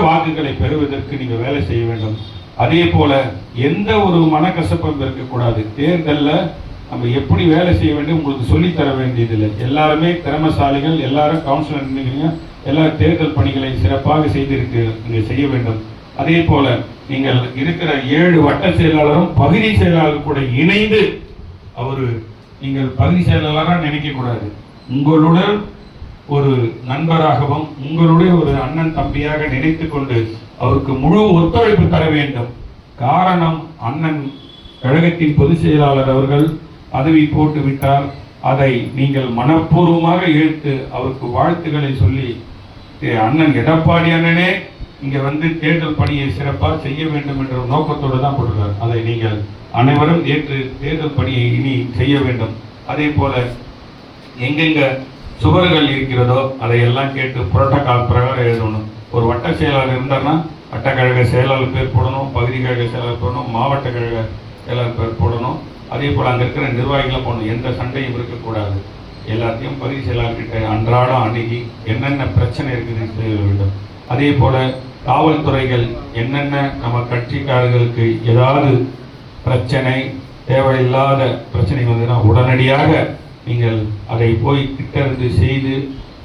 வாக்குகளை பெறுவதற்கு நீங்க வேலை செய்ய வேண்டும். அதே போல எந்த ஒரு மனக்கசப்பும் இருக்கக்கூடாது. தேர்தலில் நம்ம எப்படி வேலை செய்ய வேண்டும் உங்களுக்கு சொல்லித்தர வேண்டியதில்லை. எல்லாருமே திறமசாலிகள், எல்லாரும் கவுன்சிலர் நினைக்கிறீங்க, எல்லா தேர்தல் பணிகளை சிறப்பாக நீங்க செய்ய வேண்டும். அதே போல நீங்கள் இருக்கிற 7 வட்ட செயலாளரும் பகுதி செயலாளர் கூட இணைந்து நீங்கள் பகுதி செயலாளராக நினைக்க கூடாது. உங்களுடன் ஒரு நண்பராகவும் உங்களுடைய ஒரு அண்ணன் தம்பியாக நினைத்து கொண்டு அவருக்கு முழு ஒத்துழைப்பு தர வேண்டும். காரணம், அண்ணன் கழகத்தின் பொதுச் செயலாளர் அவர்கள் பதவி போட்டு விட்டார். அதை நீங்கள் மனப்பூர்வமாக ஏற்று அவருக்கு வாழ்த்துக்களை சொல்லி, அண்ணன் எடப்பாடி அண்ணனே இங்க தேர்தல் பணியை சிறப்பாக செய்ய வேண்டும் என்ற நோக்கத்தோடு தான் போட்டுள்ளார். அதை நீங்கள் அனைவரும் ஏற்று தேர்தல் பணியை இனி செய்ய வேண்டும். அதே போல எங்கெங்க சுவர்கள் இருக்கிறதோ அதையெல்லாம் கேட்டு புரோட்டோகால் பிரகாரம் எழுதணும். ஒரு வட்ட செயலாளர் இருந்தார்னா வட்டக்கழக செயலாளர் பேர் போடணும், பகுதி கழக செயலாளர் போடணும், மாவட்ட கழக செயலாளர் பேர் போடணும். அதே போல் அங்கே இருக்கிற நிர்வாகிகளும் போடணும். எந்த சண்டையும் இருக்கக்கூடாது. எல்லாத்தையும் பகுதி செயலாளர்கிட்ட அன்றாடம் அணுகி என்னென்ன பிரச்சனை இருக்குதுன்னு செய்ய வேண்டும். அதே போல காவல்துறைகள் என்னென்ன நம்ம கட்சிக்காரர்களுக்கு ஏதாவது பிரச்சனை, தேவையில்லாத பிரச்சனை வந்ததுன்னா உடனடியாக நீங்கள் அதை போய் கிட்டருந்து செய்து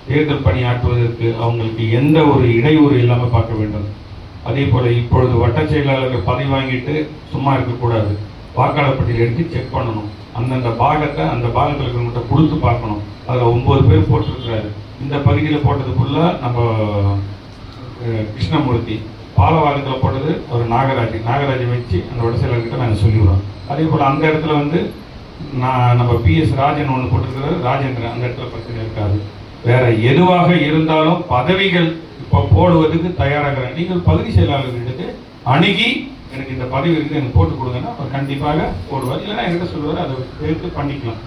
தேர்தல் பணியாற்றுவதற்கு அவங்களுக்கு எந்த ஒரு இடையூறு இல்லாமல் பார்க்க வேண்டும். அதே போல இப்பொழுது வட்ட செயலாளர்கள் பதவி வாங்கிட்டு சும்மா இருக்கக்கூடாது. வாக்காளர் பட்டியல் எடுத்து செக் பண்ணணும். அந்தந்த பாகத்தை அந்த பாகங்களுக்கு கொடுத்து பார்க்கணும். அதில் 9 பேர் போட்டிருக்கிறாரு. இந்த பகுதியில் போட்டது ஃபுல்லாக நம்ம கிருஷ்ணமூர்த்தி, பாலவாரத்தில் போட்டது ஒரு நாகராஜை வச்சு அந்த வட்ட செயலாளர்கிட்ட நாங்கள் சொல்லிவிடுறோம். அதே போல் அந்த இடத்துல நம்ம PS ராஜன் ஒன்று போட்டிருக்கிறாரு, ராஜேந்திரன், அந்த இடத்துல பிரச்சனை இருக்காது. வேற எதுவாக இருந்தாலும் பதவிகள் இப்போ போடுவதற்கு தயாராக நீங்கள் பகுதி செயலாளர்களிடத்து அணுகி எனக்கு இந்த பதவி இருக்குது எனக்கு போட்டு கொடுங்கன்னா அவர் கண்டிப்பாக போடுவார். இல்லைன்னா என்கிட்ட சொல்லுவார், அதை எடுத்து பண்ணிக்கலாம்.